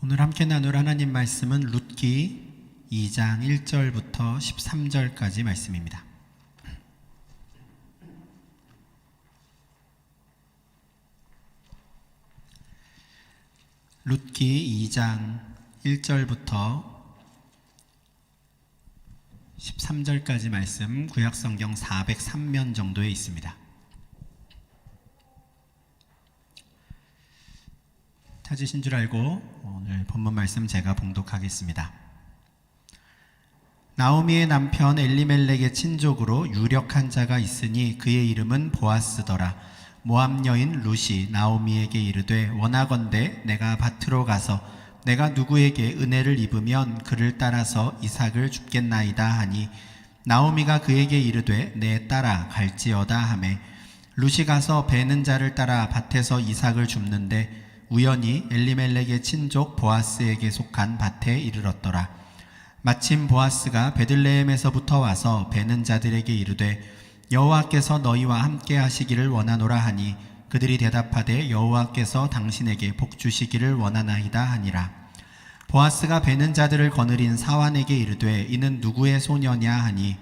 오늘 함께 나눌 하나님 말씀은 룻기 2장 1절부터 13절까지 말씀입니다. 룻기 2장 1절부터 13절까지 말씀, 구약성경 403면 정도에 있습니다. 찾으신 줄 알고 오늘 본문 말씀 제가 봉독하겠습니다. 나오미의 남편 엘리멜렉의 친족으로 유력한 자가 있으니 그의 이름은 보아스더라. 모압 여인 룻이 나오미에게 이르되 원하건대 내가 밭으로 가서 내가 누구에게 은혜를 입으면 그를 따라서 이삭을 줍겠나이다 하니 나오미가 그에게 이르되 내 따라 갈지어다 하매 룻이 가서 베는 자를 따라 밭에서 이삭을 줍는데 우연히 엘리멜렉의 친족 보아스에게 속한 밭에 이르렀더라. 마침 보아스가 베들레헴에서부터 와서 베는 자들에게 이르되 여호와께서 너희와 함께 하시기를 원하노라 하니 그들이 대답하되 여호와께서 당신에게 복 주시기를 원하나이다 하니라. 보아스가 베는 자들을 거느린 사환에게 이르되 이는 누구의 소녀냐 하니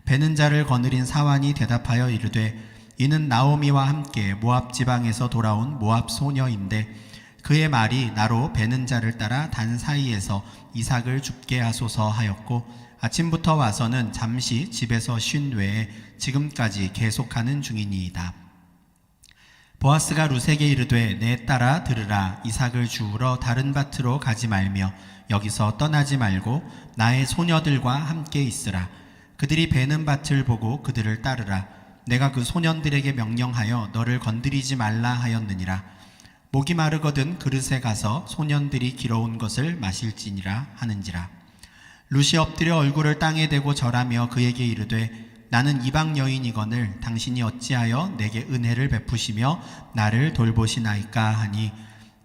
베는 자를 거느린 사환이 대답하여 이르되 이는 나오미와 함께 모압 지방에서 돌아온 모압 소녀인데 그의 말이 나로 베는 자를 따라 단 사이에서 이삭을 줍게 하소서 하였고 아침부터 와서는 잠시 집에서 쉰 외에 지금까지 계속하는 중이니이다. 보아스가 룻에게 이르되 내 따라 들으라. 이삭을 주우러 다른 밭으로 가지 말며 여기서 떠나지 말고 나의 소녀들과 함께 있으라. 그들이 베는 밭을 보고 그들을 따르라. 내가 그 소년들에게 명령하여 너를 건드리지 말라 하였느니라. 목이 마르거든 그릇에 가서 소년들이 길어온 것을 마실지니라 하는지라. 룻이 엎드려 얼굴을 땅에 대고 절하며 그에게 이르되 나는 이방 여인이거늘 당신이 어찌하여 내게 은혜를 베푸시며 나를 돌보시나이까 하니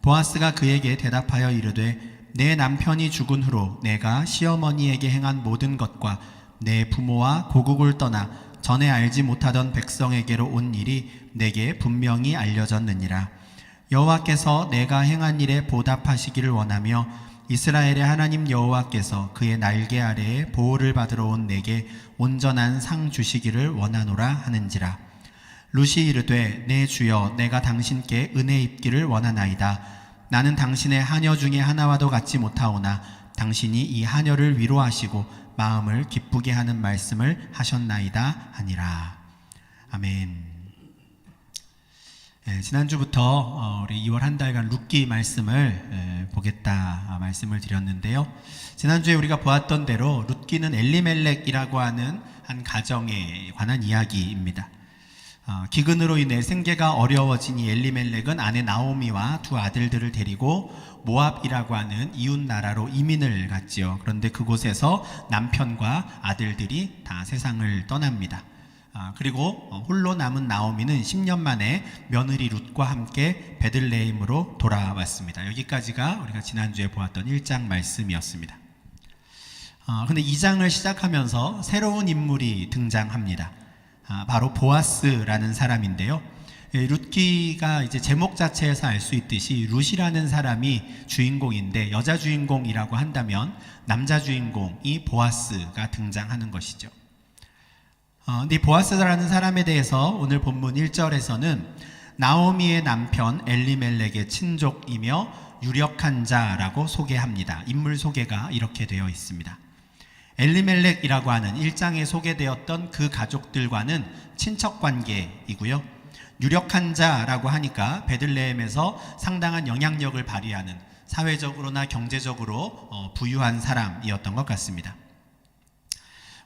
보아스가 그에게 대답하여 이르되 내 남편이 죽은 후로 내가 시어머니에게 행한 모든 것과 내 부모와 고국을 떠나 전에 알지 못하던 백성에게로 온 일이 내게 분명히 알려졌느니라. 여호와께서 내가 행한 일에 보답하시기를 원하며 이스라엘의 하나님 여호와께서 그의 날개 아래에 보호를 받으러 온 내게 온전한 상 주시기를 원하노라 하는지라. 룻이 이르되 내 주여 내가 당신께 은혜 입기를 원하나이다. 나는 당신의 하녀 중에 하나와도 같지 못하오나 당신이 이 하녀를 위로하시고 마음을 기쁘게 하는 말씀을 하셨나이다 하니라. 아멘. 지난주부터 우리 2월 한 달간 룻기 말씀을 보겠다 말씀을 드렸는데요. 지난주에 우리가 보았던 대로 룻기는 엘리멜렉이라고 하는 한 가정에 관한 이야기입니다. 기근으로 인해 생계가 어려워진 이 엘리멜렉은 아내 나오미와 두 아들들을 데리고 모압이라고 하는 이웃 나라로 이민을 갔지요. 그런데 그곳에서 남편과 아들들이 다 세상을 떠납니다. 그리고 홀로 남은 나오미는 10년 만에 며느리 룻과 함께 베들레헴으로 돌아왔습니다. 여기까지가 우리가 지난주에 보았던 1장 말씀이었습니다. 근데 2장을 시작하면서 새로운 인물이 등장합니다. 바로 보아스라는 사람인데요. 룻기가 이제 제목 자체에서 알 수 있듯이 룻이라는 사람이 주인공인데 여자 주인공이라고 한다면 남자 주인공이 보아스가 등장하는 것이죠. 근데 보아스라는 사람에 대해서 오늘 본문 1절에서는 나오미의 남편 엘리멜렉의 친족이며 유력한 자라고 소개합니다. 인물 소개가 이렇게 되어 있습니다. 엘리멜렉이라고 하는 1장에 소개되었던 그 가족들과는 친척 관계이고요. 유력한 자라고 하니까 베들레헴에서 상당한 영향력을 발휘하는 사회적으로나 경제적으로 부유한 사람이었던 것 같습니다.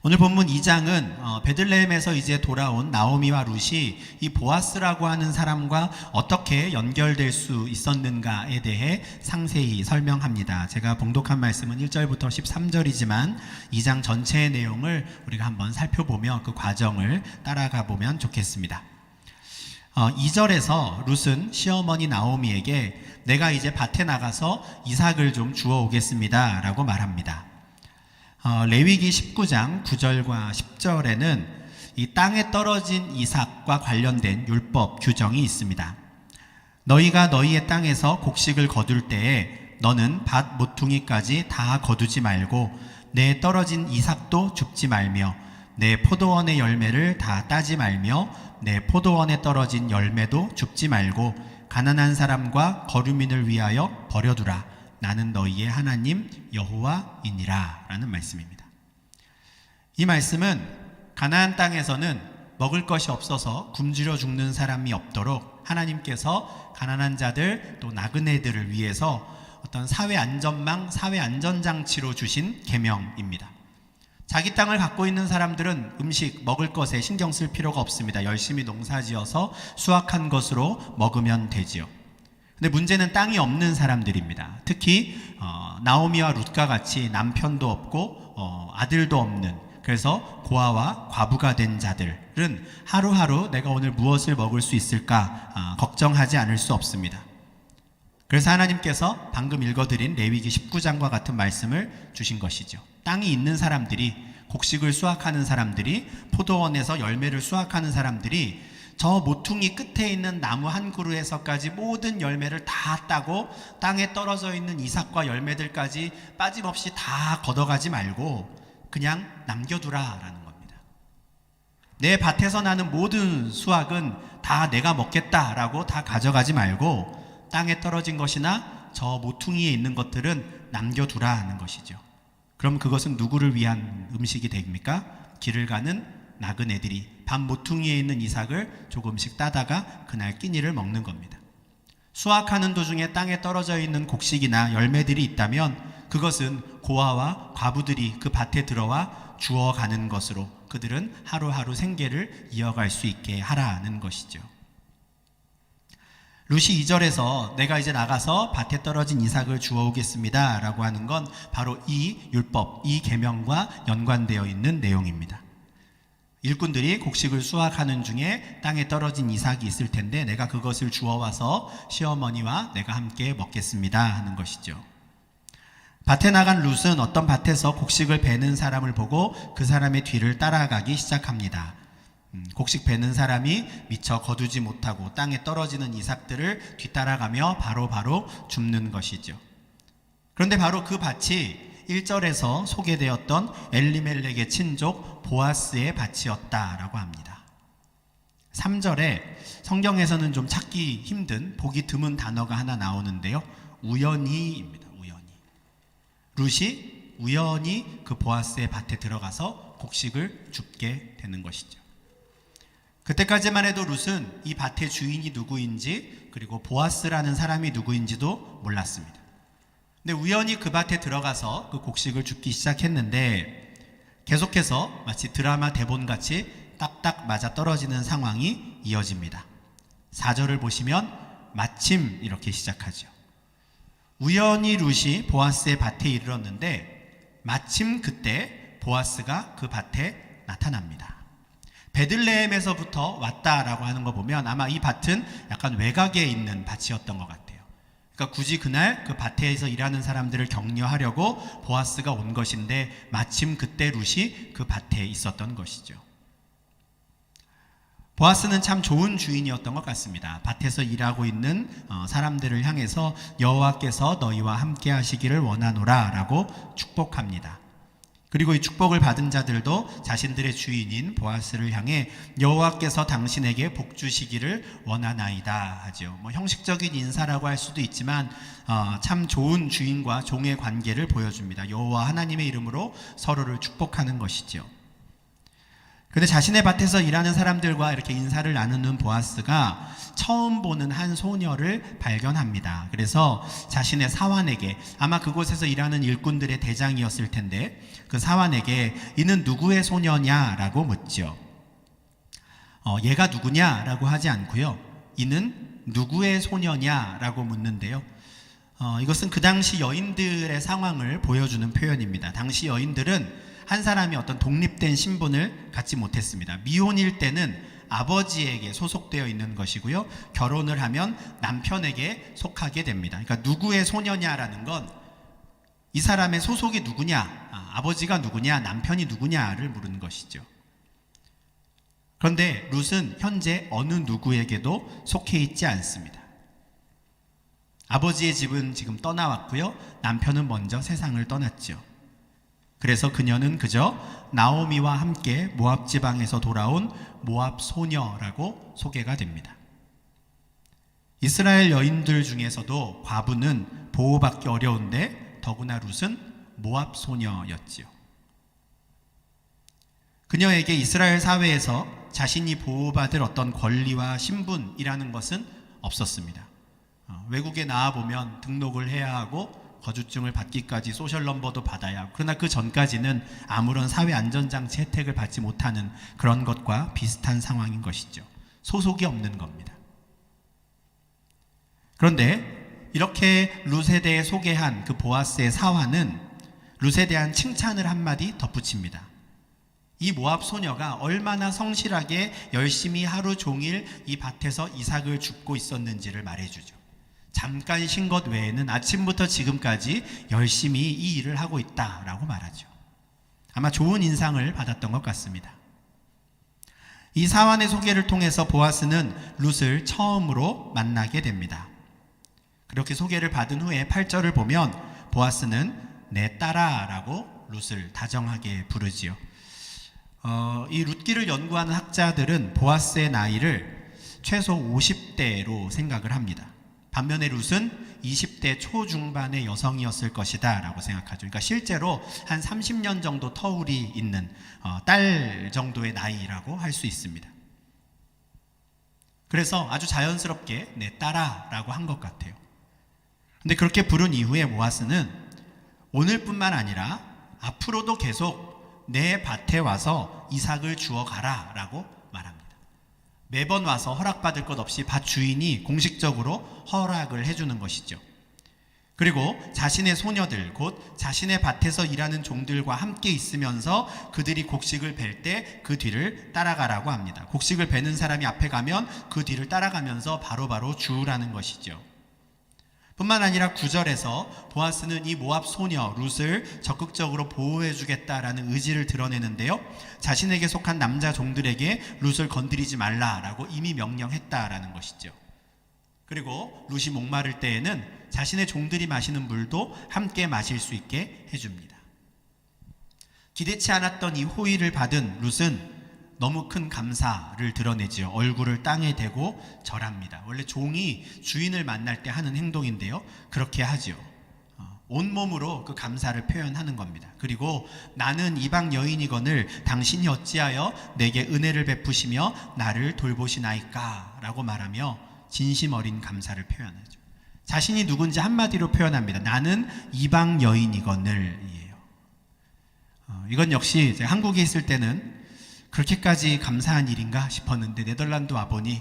오늘 본문 2장은 베들레헴에서 이제 돌아온 나오미와 룻이 이 보아스라고 하는 사람과 어떻게 연결될 수 있었는가에 대해 상세히 설명합니다. 제가 봉독한 말씀은 1절부터 13절이지만 2장 전체의 내용을 우리가 한번 살펴보며 그 과정을 따라가 보면 좋겠습니다. 2절에서 룻은 시어머니 나오미에게 내가 이제 밭에 나가서 이삭을 좀 주워 오겠습니다 라고 말합니다. 레위기 19장 9절과 10절에는 이 땅에 떨어진 이삭과 관련된 율법 규정이 있습니다. 너희가 너희의 땅에서 곡식을 거둘 때에 너는 밭 모퉁이까지 다 거두지 말고 내 떨어진 이삭도 줍지 말며 내 포도원의 열매를 다 따지 말며 내 포도원에 떨어진 열매도 줍지 말고 가난한 사람과 거류민을 위하여 버려두라. 나는 너희의 하나님 여호와이니라 라는 말씀입니다. 이 말씀은 가나안 땅에서는 먹을 것이 없어서 굶주려 죽는 사람이 없도록 하나님께서 가난한 자들 또 나그네들을 위해서 어떤 사회 안전망, 사회 안전장치로 주신 계명입니다. 자기 땅을 갖고 있는 사람들은 음식, 먹을 것에 신경 쓸 필요가 없습니다. 열심히 농사지어서 수확한 것으로 먹으면 되지요. 근데 문제는 땅이 없는 사람들입니다. 특히 나오미와 룻과 같이 남편도 없고 아들도 없는, 그래서 고아와 과부가 된 자들은 하루하루 내가 오늘 무엇을 먹을 수 있을까 걱정하지 않을 수 없습니다. 그래서 하나님께서 방금 읽어드린 레위기 19장과 같은 말씀을 주신 것이죠. 땅이 있는 사람들이, 곡식을 수확하는 사람들이, 포도원에서 열매를 수확하는 사람들이 저 모퉁이 끝에 있는 나무 한 그루에서까지 모든 열매를 다 따고 땅에 떨어져 있는 이삭과 열매들까지 빠짐없이 다 걷어가지 말고 그냥 남겨두라라는 겁니다. 내 밭에서 나는 모든 수확은 다 내가 먹겠다라고 다 가져가지 말고 땅에 떨어진 것이나 저 모퉁이에 있는 것들은 남겨두라는 것이죠. 그럼 그것은 누구를 위한 음식이 됩니까? 길을 가는 나그네들이 밭 모퉁이에 있는 이삭을 조금씩 따다가 그날 끼니를 먹는 겁니다. 수확하는 도중에 땅에 떨어져 있는 곡식이나 열매들이 있다면 그것은 고아와 과부들이 그 밭에 들어와 주워가는 것으로 그들은 하루하루 생계를 이어갈 수 있게 하라는 것이죠. 룻이 2절에서 내가 이제 나가서 밭에 떨어진 이삭을 주워오겠습니다 라고 하는 건 바로 이 율법, 이 계명과 연관되어 있는 내용입니다. 일꾼들이 곡식을 수확하는 중에 땅에 떨어진 이삭이 있을 텐데 내가 그것을 주워와서 시어머니와 내가 함께 먹겠습니다 하는 것이죠. 밭에 나간 룻은 어떤 밭에서 곡식을 베는 사람을 보고 그 사람의 뒤를 따라가기 시작합니다. 곡식 베는 사람이 미처 거두지 못하고 땅에 떨어지는 이삭들을 뒤따라가며 바로 줍는 것이죠. 그런데 바로 그 밭이 1절에서 소개되었던 엘리멜렉의 친족 보아스의 밭이었다라고 합니다. 3절에 성경에서는 좀 찾기 힘든, 보기 드문 단어가 하나 나오는데요. 우연히입니다. 우연히. 룻이 우연히 그 보아스의 밭에 들어가서 곡식을 줍게 되는 것이죠. 그때까지만 해도 룻은 이 밭의 주인이 누구인지 그리고 보아스라는 사람이 누구인지도 몰랐습니다. 근데 우연히 그 밭에 들어가서 그 곡식을 줍기 시작했는데 계속해서 마치 드라마 대본같이 딱딱 맞아 떨어지는 상황이 이어집니다. 4절을 보시면 마침 이렇게 시작하죠. 우연히 룻이 보아스의 밭에 이르렀는데 마침 그때 보아스가 그 밭에 나타납니다. 베들레헴에서부터 왔다라고 하는 거 보면 아마 이 밭은 약간 외곽에 있는 밭이었던 것 같아요. 그러니까 굳이 그날 그 밭에서 일하는 사람들을 격려하려고 보아스가 온 것인데 마침 그때 룻이 그 밭에 있었던 것이죠. 보아스는 참 좋은 주인이었던 것 같습니다. 밭에서 일하고 있는 사람들을 향해서 여호와께서 너희와 함께 하시기를 원하노라 라고 축복합니다. 그리고 이 축복을 받은 자들도 자신들의 주인인 보아스를 향해 여호와께서 당신에게 복 주시기를 원하나이다 하죠. 형식적인 인사라고 할 수도 있지만 참 좋은 주인과 종의 관계를 보여줍니다. 여호와 하나님의 이름으로 서로를 축복하는 것이죠. 그런데 자신의 밭에서 일하는 사람들과 이렇게 인사를 나누는 보아스가 처음 보는 한 소녀를 발견합니다. 그래서 자신의 사환에게, 아마 그곳에서 일하는 일꾼들의 대장이었을 텐데 그 사환에게 이는 누구의 소녀냐라고 묻죠. 얘가 누구냐라고 하지 않고요. 이는 누구의 소녀냐라고 묻는데요. 이것은 그 당시 여인들의 상황을 보여주는 표현입니다. 당시 여인들은 한 사람이 어떤 독립된 신분을 갖지 못했습니다. 미혼일 때는 아버지에게 소속되어 있는 것이고요. 결혼을 하면 남편에게 속하게 됩니다. 그러니까 누구의 소녀냐라는 건 이 사람의 소속이 누구냐, 아버지가 누구냐, 남편이 누구냐를 물은 것이죠. 그런데 룻은 현재 어느 누구에게도 속해 있지 않습니다. 아버지의 집은 지금 떠나왔고요. 남편은 먼저 세상을 떠났죠. 그래서 그녀는 그저 나오미와 함께 모압 지방에서 돌아온 모압 소녀라고 소개가 됩니다. 이스라엘 여인들 중에서도 과부는 보호받기 어려운데 더구나 룻은 모압 소녀였지요. 그녀에게 이스라엘 사회에서 자신이 보호받을 어떤 권리와 신분이라는 것은 없었습니다. 외국에 나와보면 등록을 해야 하고 거주증을 받기까지 소셜 넘버도 받아야 하고, 그러나 그 전까지는 아무런 사회 안전장치 혜택을 받지 못하는 그런 것과 비슷한 상황인 것이죠. 소속이 없는 겁니다. 그런데 이렇게 룻에 대해 소개한 그 보아스의 사화는 룻에 대한 칭찬을 한마디 덧붙입니다. 이 모압 소녀가 얼마나 성실하게 열심히 하루 종일 이 밭에서 이삭을 줍고 있었는지를 말해주죠. 잠깐 쉰 것 외에는 아침부터 지금까지 열심히 이 일을 하고 있다라고 말하죠. 아마 좋은 인상을 받았던 것 같습니다. 이 사환의 소개를 통해서 보아스는 룻을 처음으로 만나게 됩니다. 그렇게 소개를 받은 후에 8절을 보면 보아스는 내 딸아라고 룻을 다정하게 부르지요. 이 룻기를 연구하는 학자들은 보아스의 나이를 최소 50대로 생각을 합니다. 반면에 룻은 20대 초중반의 여성이었을 것이다 라고 생각하죠. 그러니까 실제로 한 30년 정도 터울이 있는 딸 정도의 나이라고 할 수 있습니다. 그래서 아주 자연스럽게 내 딸아 라고 한 것 같아요. 근데 그렇게 부른 이후에 보아스는 오늘뿐만 아니라 앞으로도 계속 내 밭에 와서 이삭을 주워 가라 라고 말합니다. 매번 와서 허락받을 것 없이 밭 주인이 공식적으로 허락을 해주는 것이죠. 그리고 자신의 소녀들, 곧 자신의 밭에서 일하는 종들과 함께 있으면서 그들이 곡식을 벨 때 그 뒤를 따라가라고 합니다. 곡식을 베는 사람이 앞에 가면 그 뒤를 따라가면서 바로바로 주우라는 것이죠. 뿐만 아니라 9절에서 보아스는 이 모압 소녀 룻을 적극적으로 보호해주겠다라는 의지를 드러내는데요, 자신에게 속한 남자 종들에게 룻을 건드리지 말라라고 이미 명령했다라는 것이죠. 그리고 룻이 목마를 때에는 자신의 종들이 마시는 물도 함께 마실 수 있게 해줍니다. 기대치 않았던 이 호의를 받은 룻은 너무 큰 감사를 드러내지요. 얼굴을 땅에 대고 절합니다. 원래 종이 주인을 만날 때 하는 행동인데요, 그렇게 하지요. 온몸으로 그 감사를 표현하는 겁니다. 그리고 나는 이방 여인이거늘 당신이 어찌하여 내게 은혜를 베푸시며 나를 돌보시나이까 라고 말하며 진심 어린 감사를 표현하죠. 자신이 누군지 한마디로 표현합니다. 나는 이방 여인이거늘 이에요. 이건 역시 제가 한국에 있을 때는 그렇게까지 감사한 일인가 싶었는데, 네덜란드 와보니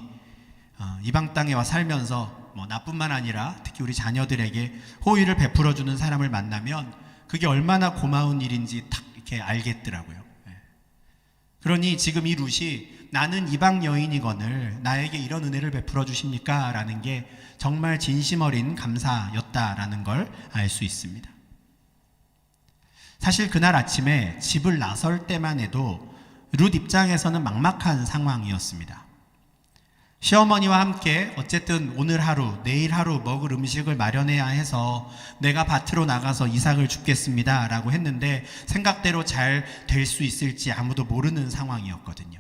이방 땅에 와 살면서 나뿐만 아니라 특히 우리 자녀들에게 호의를 베풀어주는 사람을 만나면 그게 얼마나 고마운 일인지 딱 이렇게 알겠더라고요. 그러니 지금 이 룻이 나는 이방 여인이거늘 나에게 이런 은혜를 베풀어 주십니까? 라는 게 정말 진심 어린 감사였다라는 걸 알 수 있습니다. 사실 그날 아침에 집을 나설 때만 해도 룻 입장에서는 막막한 상황이었습니다. 시어머니와 함께 어쨌든 오늘 하루, 내일 하루 먹을 음식을 마련해야 해서 내가 밭으로 나가서 이삭을 줍겠습니다 라고 했는데 생각대로 잘 될 수 있을지 아무도 모르는 상황이었거든요.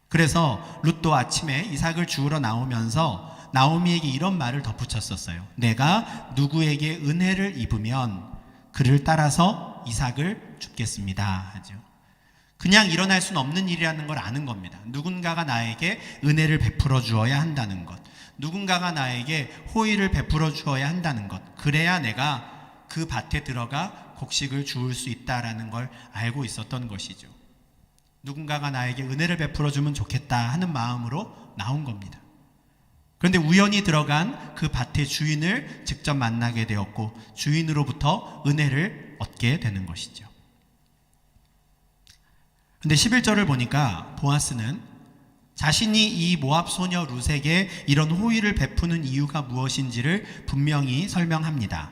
그래서 룻도 아침에 이삭을 주우러 나오면서 나오미에게 이런 말을 덧붙였었어요. 내가 누구에게 은혜를 입으면 그를 따라서 이삭을 줍겠습니다 하죠. 그냥 일어날 수는 없는 일이라는 걸 아는 겁니다. 누군가가 나에게 은혜를 베풀어 주어야 한다는 것, 누군가가 나에게 호의를 베풀어 주어야 한다는 것, 그래야 내가 그 밭에 들어가 곡식을 주울 수 있다라는 걸 알고 있었던 것이죠. 누군가가 나에게 은혜를 베풀어 주면 좋겠다 하는 마음으로 나온 겁니다. 그런데 우연히 들어간 그 밭의 주인을 직접 만나게 되었고 주인으로부터 은혜를 얻게 되는 것이죠. 근데 11절을 보니까 보아스는 자신이 이 모압 소녀 룻에게 이런 호의를 베푸는 이유가 무엇인지를 분명히 설명합니다.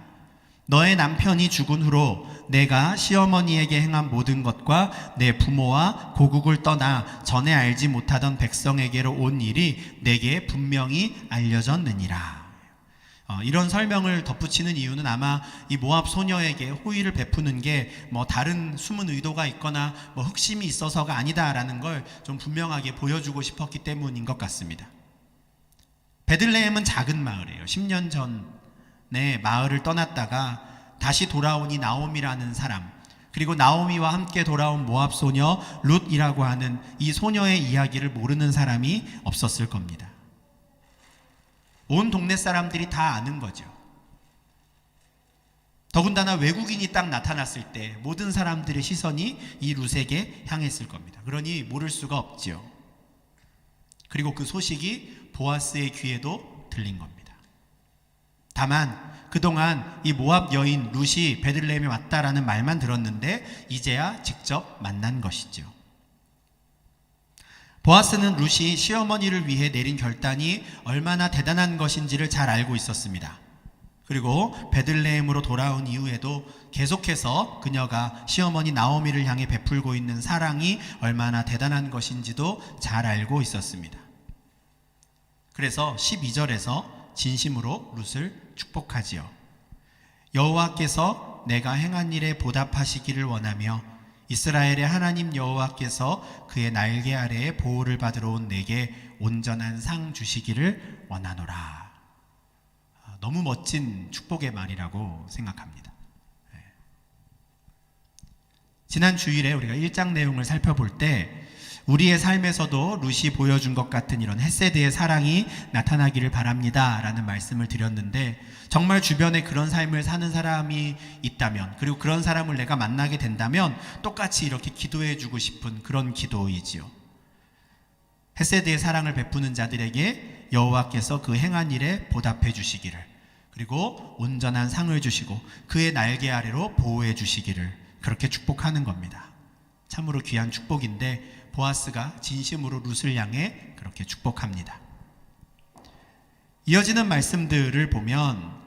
너의 남편이 죽은 후로 내가 시어머니에게 행한 모든 것과 내 부모와 고국을 떠나 전에 알지 못하던 백성에게로 온 일이 내게 분명히 알려졌느니라. 이런 설명을 덧붙이는 이유는 아마 이 모압 소녀에게 호의를 베푸는 게 뭐 다른 숨은 의도가 있거나 뭐 흑심이 있어서가 아니다라는 걸 좀 분명하게 보여주고 싶었기 때문인 것 같습니다. 베들레헴은 작은 마을이에요. 10년 전에 마을을 떠났다가 다시 돌아온 이 나오미라는 사람, 그리고 나오미와 함께 돌아온 모압 소녀 룻이라고 하는 이 소녀의 이야기를 모르는 사람이 없었을 겁니다. 온 동네 사람들이 다 아는 거죠. 더군다나 외국인이 딱 나타났을 때 모든 사람들의 시선이 이 룻에게 향했을 겁니다. 그러니 모를 수가 없지요. 그리고 그 소식이 보아스의 귀에도 들린 겁니다. 다만 그동안 이 모압 여인 룻이 베들레헴에 왔다라는 말만 들었는데 이제야 직접 만난 것이죠. 보아스는 룻이 시어머니를 위해 내린 결단이 얼마나 대단한 것인지를 잘 알고 있었습니다. 그리고 베들레헴으로 돌아온 이후에도 계속해서 그녀가 시어머니 나오미를 향해 베풀고 있는 사랑이 얼마나 대단한 것인지도 잘 알고 있었습니다. 그래서 12절에서 진심으로 룻을 축복하지요. 여호와께서 내가 행한 일에 보답하시기를 원하며 이스라엘의 하나님 여호와께서 그의 날개 아래에 보호를 받으러 온 내게 온전한 상 주시기를 원하노라. 너무 멋진 축복의 말이라고 생각합니다. 지난 주일에 우리가 1장 내용을 살펴볼 때 우리의 삶에서도 룻이 보여준 것 같은 이런 헤세드의 사랑이 나타나기를 바랍니다 라는 말씀을 드렸는데, 정말 주변에 그런 삶을 사는 사람이 있다면, 그리고 그런 사람을 내가 만나게 된다면 똑같이 이렇게 기도해 주고 싶은 그런 기도이지요. 헤세드의 사랑을 베푸는 자들에게 여호와께서 그 행한 일에 보답해 주시기를, 그리고 온전한 상을 주시고 그의 날개 아래로 보호해 주시기를, 그렇게 축복하는 겁니다. 참으로 귀한 축복인데 보아스가 진심으로 룻을 향해 그렇게 축복합니다. 이어지는 말씀들을 보면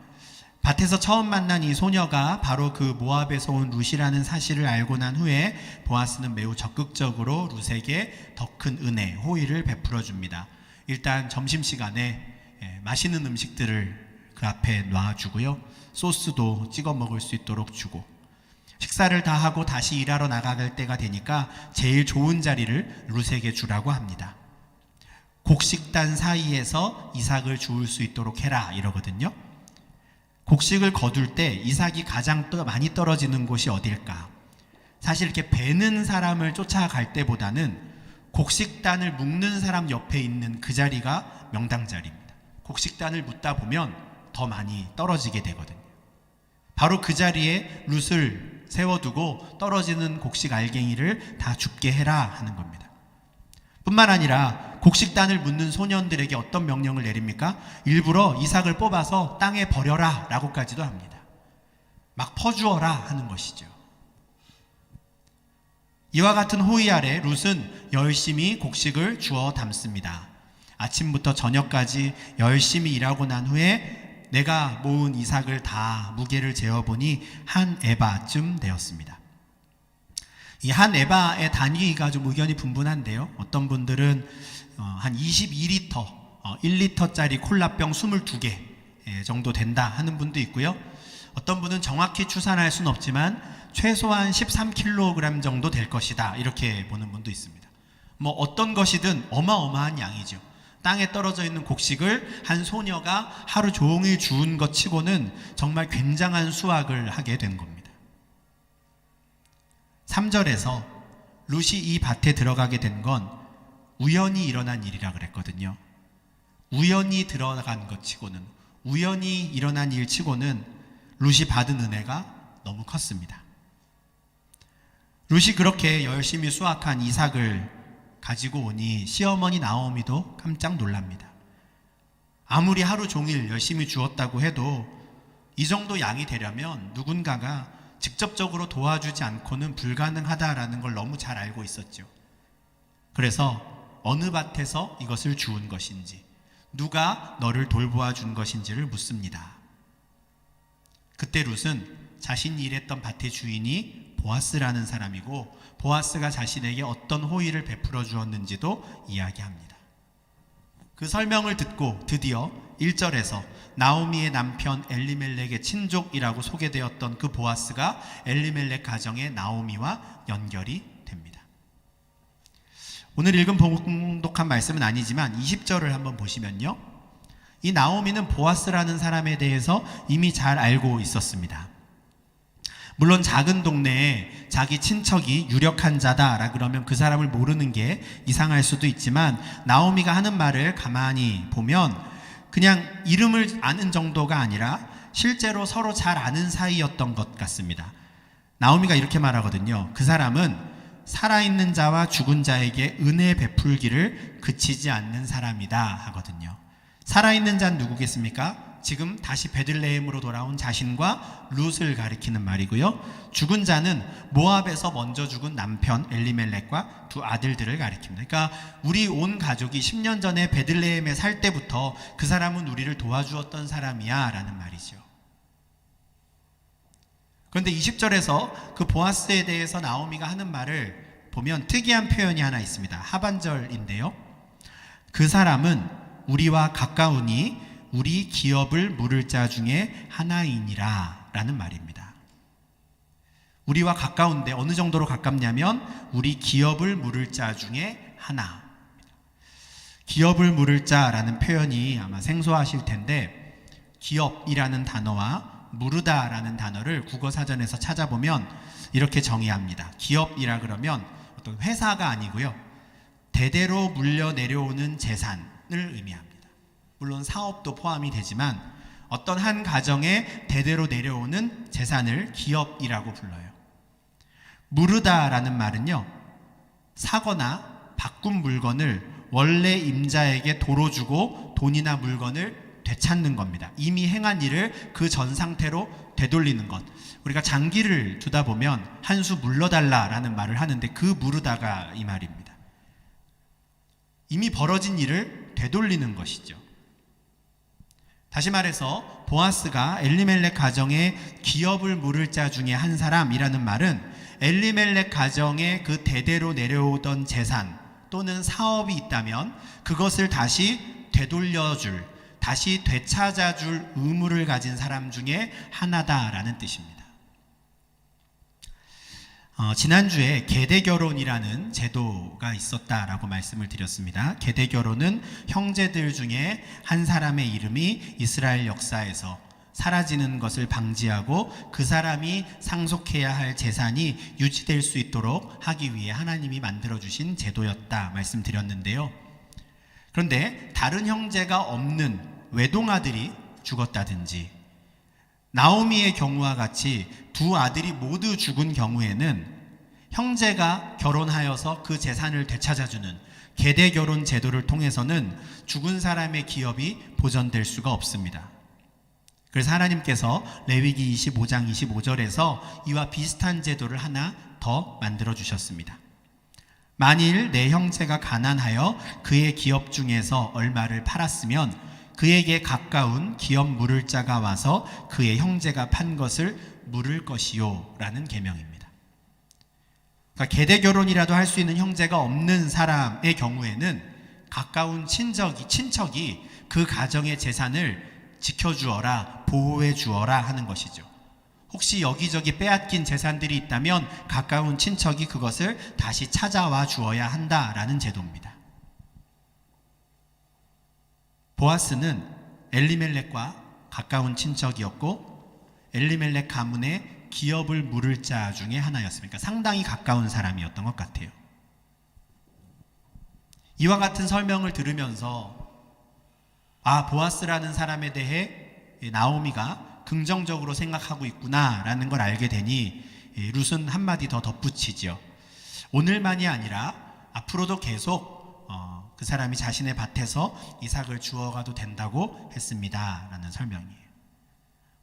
밭에서 처음 만난 이 소녀가 바로 그 모압에서 온 룻이라는 사실을 알고 난 후에 보아스는 매우 적극적으로 룻에게 더 큰 은혜, 호의를 베풀어 줍니다. 일단 점심시간에 맛있는 음식들을 그 앞에 놔주고요, 소스도 찍어 먹을 수 있도록 주고, 식사를 다 하고 다시 일하러 나갈 때가 되니까 제일 좋은 자리를 룻에게 주라고 합니다. 곡식단 사이에서 이삭을 주울 수 있도록 해라 이러거든요. 곡식을 거둘 때 이삭이 가장 많이 떨어지는 곳이 어딜까? 사실 이렇게 베는 사람을 쫓아갈 때보다는 곡식단을 묶는 사람 옆에 있는 그 자리가 명당 자리입니다. 곡식단을 묶다 보면 더 많이 떨어지게 되거든요. 바로 그 자리에 룻을 세워두고 떨어지는 곡식 알갱이를 다 줍게 해라 하는 겁니다. 뿐만 아니라 곡식단을 묻는 소년들에게 어떤 명령을 내립니까? 일부러 이삭을 뽑아서 땅에 버려라 라고까지도 합니다. 막 퍼주어라 하는 것이죠. 이와 같은 호의 아래 룻은 열심히 곡식을 주워 담습니다. 아침부터 저녁까지 열심히 일하고 난 후에 내가 모은 이삭을 다 무게를 재어보니 한 에바쯤 되었습니다. 이 한 에바의 단위가 좀 의견이 분분한데요. 어떤 분들은 한 22리터, 1리터짜리 콜라병 22개 정도 된다 하는 분도 있고요. 어떤 분은 정확히 추산할 수는 없지만 최소한 13kg 정도 될 것이다 이렇게 보는 분도 있습니다. 뭐 어떤 것이든 어마어마한 양이죠. 땅에 떨어져 있는 곡식을 한 소녀가 하루 종일 주운 것 치고는 정말 굉장한 수확을 하게 된 겁니다. 3절에서 룻이 이 밭에 들어가게 된 건 우연히 일어난 일이라 그랬거든요. 우연히 들어간 것 치고는, 우연히 일어난 일 치고는 룻이 받은 은혜가 너무 컸습니다. 룻이 그렇게 열심히 수확한 이삭을 가지고 오니 시어머니 나오미도 깜짝 놀랍니다. 아무리 하루 종일 열심히 주었다고 해도 이 정도 양이 되려면 누군가가 직접적으로 도와주지 않고는 불가능하다라는 걸 너무 잘 알고 있었죠. 그래서 어느 밭에서 이것을 주운 것인지, 누가 너를 돌보아 준 것인지를 묻습니다. 그때 룻은 자신이 일했던 밭의 주인이 보아스라는 사람이고 보아스가 자신에게 어떤 호의를 베풀어 주었는지도 이야기합니다. 그 설명을 듣고 드디어 1절에서 나오미의 남편 엘리멜렉의 친족이라고 소개되었던 그 보아스가 엘리멜렉 가정의 나오미와 연결이 됩니다. 오늘 읽은 봉독한 말씀은 아니지만 20절을 한번 보시면요, 이 나오미는 보아스라는 사람에 대해서 이미 잘 알고 있었습니다. 물론 작은 동네에 자기 친척이 유력한 자다라 그러면 그 사람을 모르는 게 이상할 수도 있지만, 나오미가 하는 말을 가만히 보면 그냥 이름을 아는 정도가 아니라 실제로 서로 잘 아는 사이였던 것 같습니다. 나오미가 이렇게 말하거든요. 그 사람은 살아있는 자와 죽은 자에게 은혜 베풀기를 그치지 않는 사람이다 하거든요. 살아있는 자는 누구겠습니까? 지금 다시 베들레헴으로 돌아온 자신과 룻을 가리키는 말이고요. 죽은 자는 모압에서 먼저 죽은 남편 엘리멜렉과 두 아들들을 가리킵니다. 그러니까 우리 온 가족이 10년 전에 베들레헴에 살 때부터 그 사람은 우리를 도와주었던 사람이야 라는 말이죠. 그런데 20절에서 그 보아스에 대해서 나오미가 하는 말을 보면 특이한 표현이 하나 있습니다. 하반절인데요. 그 사람은 우리와 가까우니 우리 기업을 물을 자 중에 하나이니라 라는 말입니다. 우리와 가까운데 어느 정도로 가깝냐면 우리 기업을 물을 자 중에 하나. 기업을 물을 자라는 표현이 아마 생소하실 텐데, 기업이라는 단어와 무르다라는 단어를 국어사전에서 찾아보면 이렇게 정의합니다. 기업이라 그러면 어떤 회사가 아니고요, 대대로 물려 내려오는 재산을 의미합니다. 물론 사업도 포함이 되지만 어떤 한 가정에 대대로 내려오는 재산을 기업이라고 불러요. 무르다라는 말은요, 사거나 바꾼 물건을 원래 임자에게 도로 주고 돈이나 물건을 되찾는 겁니다. 이미 행한 일을 그 전 상태로 되돌리는 것. 우리가 장기를 두다 보면 한 수 물러달라라는 말을 하는데 그 무르다가 이 말입니다. 이미 벌어진 일을 되돌리는 것이죠. 다시 말해서 보아스가 엘리멜렉 가정의 기업을 물을 자 중에 한 사람이라는 말은 엘리멜렉 가정의 그 대대로 내려오던 재산 또는 사업이 있다면 그것을 다시 되돌려줄, 다시 되찾아줄 의무를 가진 사람 중에 하나다라는 뜻입니다. 지난주에 계대결혼이라는 제도가 있었다라고 말씀을 드렸습니다. 계대결혼은 형제들 중에 한 사람의 이름이 이스라엘 역사에서 사라지는 것을 방지하고 그 사람이 상속해야 할 재산이 유지될 수 있도록 하기 위해 하나님이 만들어주신 제도였다 말씀드렸는데요. 그런데 다른 형제가 없는 외동아들이 죽었다든지 나오미의 경우와 같이 두 아들이 모두 죽은 경우에는 형제가 결혼하여서 그 재산을 되찾아주는 계대결혼 제도를 통해서는 죽은 사람의 기업이 보전될 수가 없습니다. 그래서 하나님께서 레위기 25장 25절에서 이와 비슷한 제도를 하나 더 만들어 주셨습니다. 만일 내 형제가 가난하여 그의 기업 중에서 얼마를 팔았으면 그에게 가까운 기업 물을 자가 와서 그의 형제가 판 것을 물을 것이요 라는 계명입니다. 그러니까 계대결혼이라도 할 수 있는 형제가 없는 사람의 경우에는 가까운 친척이 그 가정의 재산을 지켜주어라, 보호해 주어라 하는 것이죠. 혹시 여기저기 빼앗긴 재산들이 있다면 가까운 친척이 그것을 다시 찾아와 주어야 한다라는 제도입니다. 보아스는 엘리멜렉과 가까운 친척이었고 엘리멜렉 가문의 기업을 물을 자 중에 하나였으니까 상당히 가까운 사람이었던 것 같아요. 이와 같은 설명을 들으면서 보아스라는 사람에 대해 나오미가 긍정적으로 생각하고 있구나라는 걸 알게 되니 룻은 한마디 더 덧붙이죠. 오늘만이 아니라 앞으로도 계속 그 사람이 자신의 밭에서 이삭을 주워가도 된다고 했습니다 라는 설명이에요.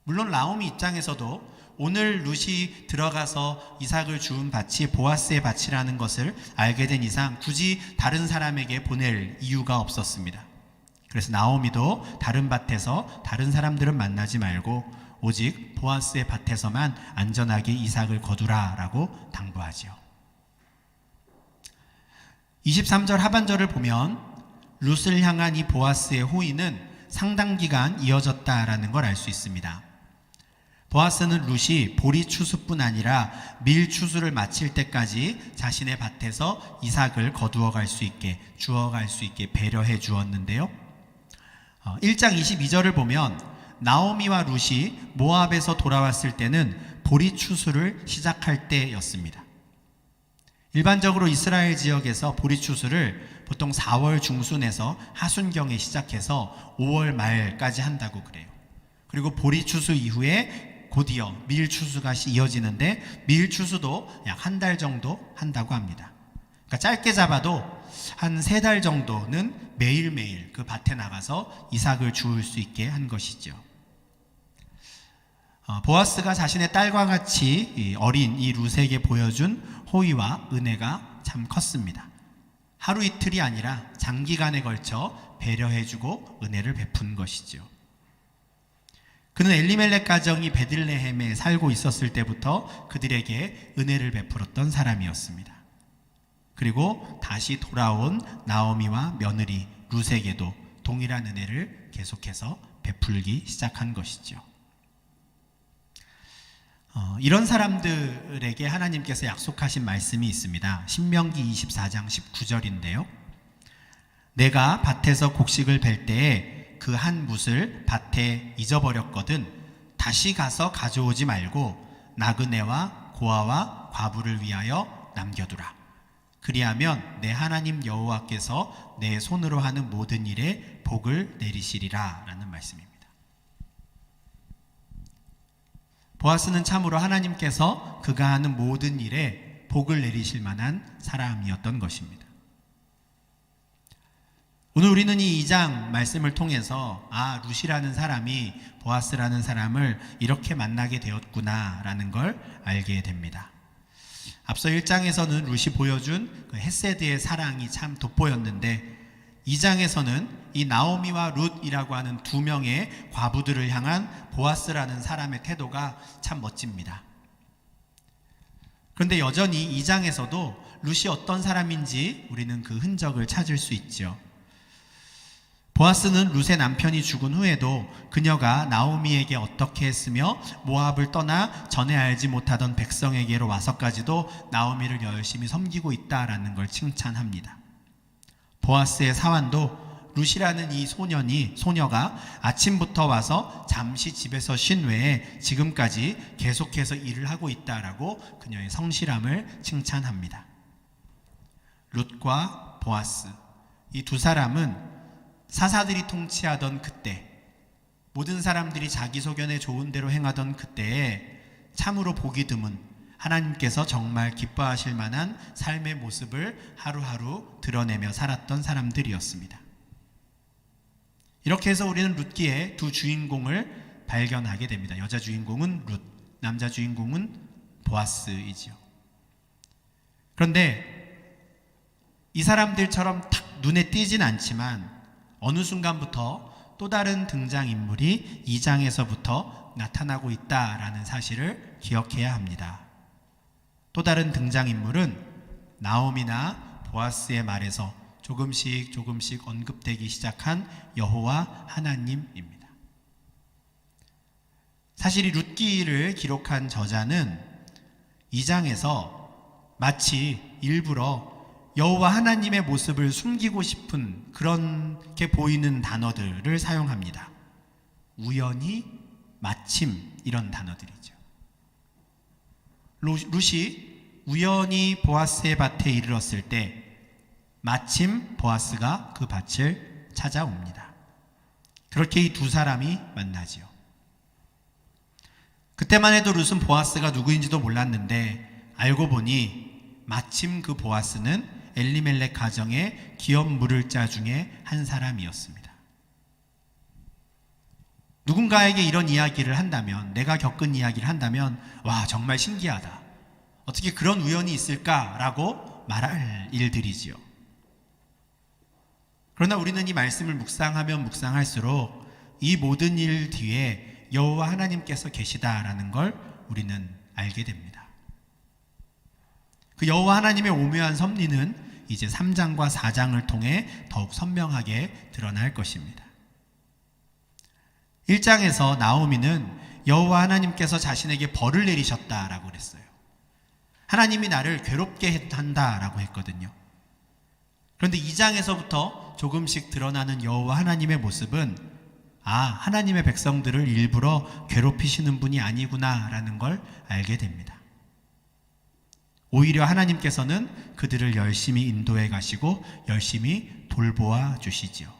물론 나오미 입장에서도 오늘 룻이 들어가서 이삭을 주운 밭이 보아스의 밭이라는 것을 알게 된 이상 굳이 다른 사람에게 보낼 이유가 없었습니다. 그래서 나오미도 다른 밭에서 다른 사람들은 만나지 말고 오직 보아스의 밭에서만 안전하게 이삭을 거두라 라고 당부하죠. 23절 하반절을 보면 룻을 향한 이 보아스의 호의는 상당 기간 이어졌다라는 걸 알 수 있습니다. 보아스는 룻이 보리 추수뿐 아니라 밀 추수를 마칠 때까지 자신의 밭에서 이삭을 거두어 갈 수 있게, 주워갈 수 있게 배려해 주었는데요. 1장 22절을 보면 나오미와 룻이 모압에서 돌아왔을 때는 보리 추수를 시작할 때였습니다. 일반적으로 이스라엘 지역에서 보리 추수를 보통 4월 중순에서 하순경에 시작해서 5월 말까지 한다고 그래요. 그리고 보리 추수 이후에 곧이어 밀 추수가 이어지는데 밀 추수도 약 한 달 정도 한다고 합니다. 그러니까 짧게 잡아도 한 3달 정도는 매일매일 그 밭에 나가서 이삭을 주울 수 있게 한 것이죠. 보아스가 자신의 딸과 같이 어린 이 룻에게 보여준 호의와 은혜가 참 컸습니다. 하루 이틀이 아니라 장기간에 걸쳐 배려해주고 은혜를 베푼 것이죠. 그는 엘리멜렉 가정이 베들레헴에 살고 있었을 때부터 그들에게 은혜를 베풀었던 사람이었습니다. 그리고 다시 돌아온 나오미와 며느리 룻에게도 동일한 은혜를 계속해서 베풀기 시작한 것이죠. 이런 사람들에게 하나님께서 약속하신 말씀이 있습니다. 신명기 24장 19절인데요. 내가 밭에서 곡식을 벨 때에 그 한 뭇을 밭에 잊어버렸거든 다시 가서 가져오지 말고 나그네와 고아와 과부를 위하여 남겨두라. 그리하면 내 하나님 여호와께서 내 손으로 하는 모든 일에 복을 내리시리라 라는 말씀입니다. 보아스는 참으로 하나님께서 그가 하는 모든 일에 복을 내리실 만한 사람이었던 것입니다. 오늘 우리는 이 2장 말씀을 통해서 룻이라는 사람이 보아스라는 사람을 이렇게 만나게 되었구나 라는 걸 알게 됩니다. 앞서 1장에서는 룻이 보여준 그 헤세드의 사랑이 참 돋보였는데 2장에서는 이 나오미와 룻이라고 하는 두 명의 과부들을 향한 보아스라는 사람의 태도가 참 멋집니다. 그런데 여전히 2장에서도 룻이 어떤 사람인지 우리는 그 흔적을 찾을 수 있죠. 보아스는 룻의 남편이 죽은 후에도 그녀가 나오미에게 어떻게 했으며 모압을 떠나 전에 알지 못하던 백성에게로 와서까지도 나오미를 열심히 섬기고 있다라는 걸 칭찬합니다. 보아스의 사환도 룻이라는 이 소녀가 아침부터 와서 잠시 집에서 쉰 외에 지금까지 계속해서 일을 하고 있다라고 그녀의 성실함을 칭찬합니다. 룻과 보아스, 이 두 사람은 사사들이 통치하던 그때, 모든 사람들이 자기 소견에 좋은 대로 행하던 그때에 참으로 보기 드문 하나님께서 정말 기뻐하실 만한 삶의 모습을 하루하루 드러내며 살았던 사람들이었습니다. 이렇게 해서 우리는 룻기의 두 주인공을 발견하게 됩니다. 여자 주인공은 룻, 남자 주인공은 보아스이지요. 그런데 이 사람들처럼 탁 눈에 띄진 않지만 어느 순간부터 또 다른 등장인물이 2장에서부터 나타나고 있다라는 사실을 기억해야 합니다. 또 다른 등장인물은 나오미나 보아스의 말에서 조금씩 언급되기 시작한 여호와 하나님입니다. 사실 이 룻기를 기록한 저자는 2장에서 마치 일부러 여호와 하나님의 모습을 숨기고 싶은 그렇게 보이는 단어들을 사용합니다. 우연히, 마침 이런 단어들이죠. 룻이 우연히 보아스의 밭에 이르렀을 때 마침 보아스가 그 밭을 찾아옵니다. 그렇게 이 두 사람이 만나지요. 그때만 해도 룻은 보아스가 누구인지도 몰랐는데 알고 보니 마침 그 보아스는 엘리멜렉 가정의 기업 물을 자 중에 한 사람이었습니다. 누군가에게 이런 이야기를 한다면, 내가 겪은 이야기를 한다면 와 정말 신기하다, 어떻게 그런 우연이 있을까라고 말할 일들이지요. 그러나 우리는 이 말씀을 묵상하면 묵상할수록 이 모든 일 뒤에 여호와 하나님께서 계시다라는 걸 우리는 알게 됩니다. 그 여호와 하나님의 오묘한 섭리는 이제 3장과 4장을 통해 더욱 선명하게 드러날 것입니다. 1장에서 나오미는 여호와 하나님께서 자신에게 벌을 내리셨다라고 그랬어요. 하나님이 나를 괴롭게 한다라고 했거든요. 그런데 2장에서부터 조금씩 드러나는 여호와 하나님의 모습은 하나님의 백성들을 일부러 괴롭히시는 분이 아니구나라는 걸 알게 됩니다. 오히려 하나님께서는 그들을 열심히 인도해 가시고 열심히 돌보아 주시지요.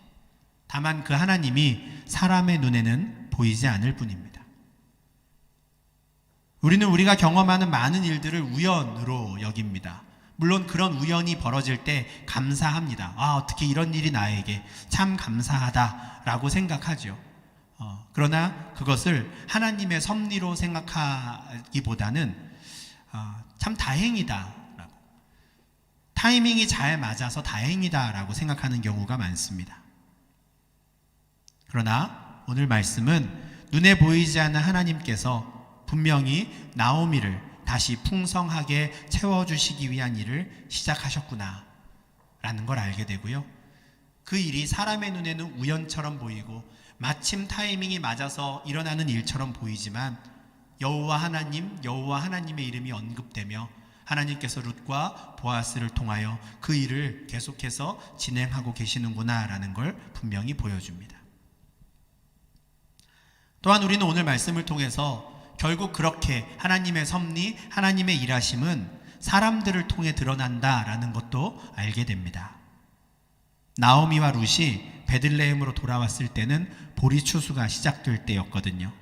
다만 그 하나님이 사람의 눈에는 보이지 않을 뿐입니다. 우리는 우리가 경험하는 많은 일들을 우연으로 여깁니다. 물론 그런 우연이 벌어질 때 감사합니다. 어떻게 이런 일이 나에게 참 감사하다라고 생각하죠. 그러나 그것을 하나님의 섭리로 생각하기보다는 참 다행이다라고, 타이밍이 잘 맞아서 다행이다라고 생각하는 경우가 많습니다. 그러나 오늘 말씀은 눈에 보이지 않는 하나님께서 분명히 나오미를 다시 풍성하게 채워주시기 위한 일을 시작하셨구나 라는 걸 알게 되고요. 그 일이 사람의 눈에는 우연처럼 보이고 마침 타이밍이 맞아서 일어나는 일처럼 보이지만 여호와 하나님의 이름이 언급되며 하나님께서 룻과 보아스를 통하여 그 일을 계속해서 진행하고 계시는구나 라는 걸 분명히 보여줍니다. 또한 우리는 오늘 말씀을 통해서 결국 그렇게 하나님의 섭리, 하나님의 일하심은 사람들을 통해 드러난다라는 것도 알게 됩니다. 나오미와 룻이 베들레헴으로 돌아왔을 때는 보리 추수가 시작될 때였거든요.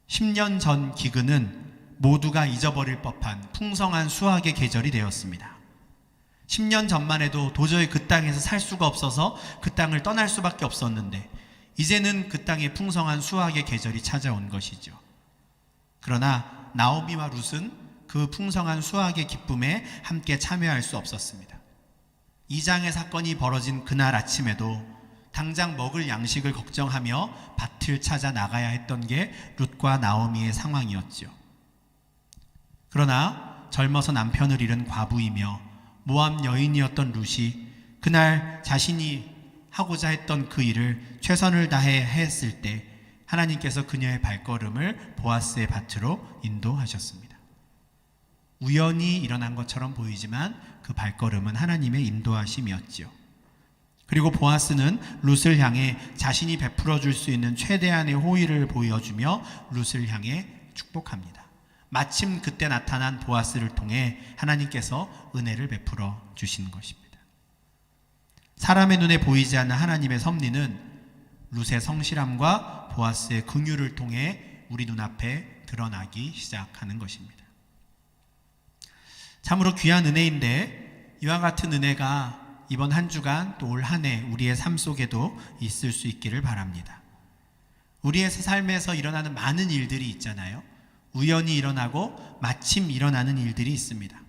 10년 전 기근은 모두가 잊어버릴 법한 풍성한 수확의 계절이 되었습니다. 10년 전만 해도 도저히 그 땅에서 살 수가 없어서 그 땅을 떠날 수밖에 없었는데 이제는 그 땅에 풍성한 수확의 계절이 찾아온 것이죠. 그러나 나오미와 룻은 그 풍성한 수확의 기쁨에 함께 참여할 수 없었습니다. 2장의 사건이 벌어진 그날 아침에도 당장 먹을 양식을 걱정하며 밭을 찾아 나가야 했던 게 룻과 나오미의 상황이었죠. 그러나 젊어서 남편을 잃은 과부이며 모압 여인이었던 룻이 그날 자신이 하고자 했던 그 일을 최선을 다해 했을 때 하나님께서 그녀의 발걸음을 보아스의 밭으로 인도하셨습니다. 우연히 일어난 것처럼 보이지만 그 발걸음은 하나님의 인도하심이었지요. 그리고 보아스는 룻을 향해 자신이 베풀어 줄 수 있는 최대한의 호의를 보여주며 룻을 향해 축복합니다. 마침 그때 나타난 보아스를 통해 하나님께서 은혜를 베풀어 주시는 것입니다. 사람의 눈에 보이지 않는 하나님의 섭리는 룻의 성실함과 보아스의 긍휼을 통해 우리 눈앞에 드러나기 시작하는 것입니다. 참으로 귀한 은혜인데 이와 같은 은혜가 이번 한 주간 또 올 한 해 우리의 삶 속에도 있을 수 있기를 바랍니다. 우리의 삶에서 일어나는 많은 일들이 있잖아요. 우연히 일어나고 마침 일어나는 일들이 있습니다.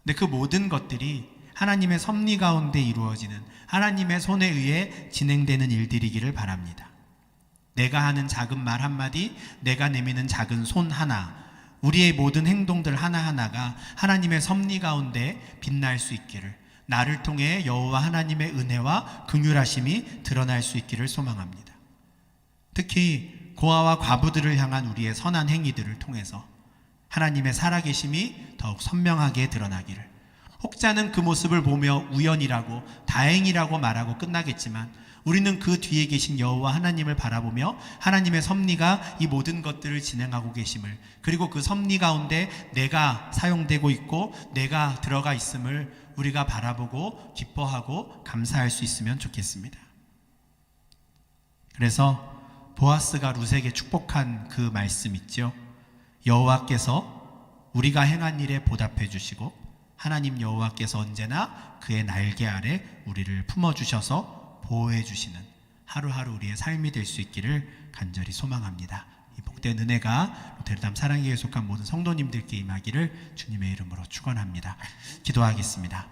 근데 그 모든 것들이 하나님의 섭리 가운데 이루어지는 하나님의 손에 의해 진행되는 일들이기를 바랍니다. 내가 하는 작은 말 한마디, 내가 내미는 작은 손 하나, 우리의 모든 행동들 하나하나가 하나님의 섭리 가운데 빛날 수 있기를, 나를 통해 여호와 하나님의 은혜와 긍휼하심이 드러날 수 있기를 소망합니다. 특히 고아와 과부들을 향한 우리의 선한 행위들을 통해서 하나님의 살아계심이 더욱 선명하게 드러나기를, 혹자는 그 모습을 보며 우연이라고 다행이라고 말하고 끝나겠지만 우리는 그 뒤에 계신 여호와 하나님을 바라보며 하나님의 섭리가 이 모든 것들을 진행하고 계심을, 그리고 그 섭리 가운데 내가 사용되고 있고 내가 들어가 있음을 우리가 바라보고 기뻐하고 감사할 수 있으면 좋겠습니다. 그래서 보아스가 룻에게 축복한 그 말씀 있죠. 여호와께서 우리가 행한 일에 보답해 주시고 하나님 여호와께서 언제나 그의 날개 아래 우리를 품어주셔서 보호해 주시는 하루하루 우리의 삶이 될 수 있기를 간절히 소망합니다. 이 복된 은혜가 로테르담 사랑교회에 속한 모든 성도님들께 임하기를 주님의 이름으로 축원합니다. 기도하겠습니다.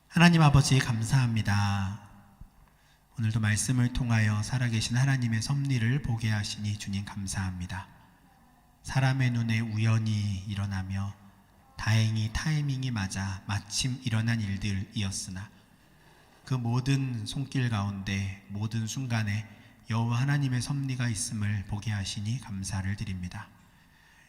하나님 아버지 감사합니다. 오늘도 말씀을 통하여 살아계신 하나님의 섭리를 보게 하시니 주님 감사합니다. 사람의 눈에 우연히 일어나며 다행히 타이밍이 맞아 마침 일어난 일들이었으나 그 모든 손길 가운데 모든 순간에 여호와 하나님의 섭리가 있음을 보게 하시니 감사를 드립니다.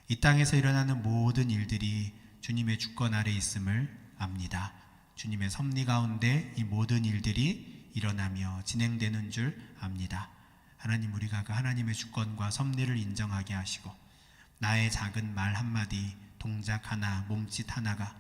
이 땅에서 일어나는 모든 일들이 주님의 주권 아래 있음을 압니다. 주님의 섭리 가운데 이 모든 일들이 일어나며 진행되는 줄 압니다. 하나님, 우리가 그 하나님의 주권과 섭리를 인정하게 하시고 나의 작은 말 한마디, 동작 하나, 몸짓 하나가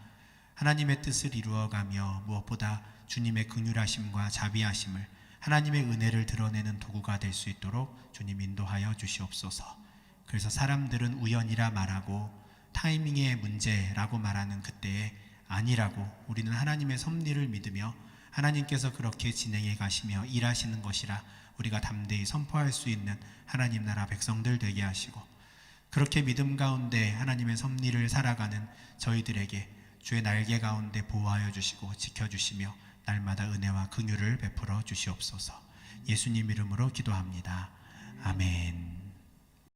하나님의 뜻을 이루어가며 무엇보다 주님의 긍휼하심과 자비하심을, 하나님의 은혜를 드러내는 도구가 될 수 있도록 주님 인도하여 주시옵소서. 그래서 사람들은 우연이라 말하고 타이밍의 문제라고 말하는 그때에 아니라고, 우리는 하나님의 섭리를 믿으며 하나님께서 그렇게 진행해 가시며 일하시는 것이라 우리가 담대히 선포할 수 있는 하나님 나라 백성들 되게 하시고, 그렇게 믿음 가운데 하나님의 섭리를 살아가는 저희들에게 주의 날개 가운데 보호하여 주시고 지켜주시며 날마다 은혜와 긍휼을 베풀어 주시옵소서. 예수님 이름으로 기도합니다. 아멘.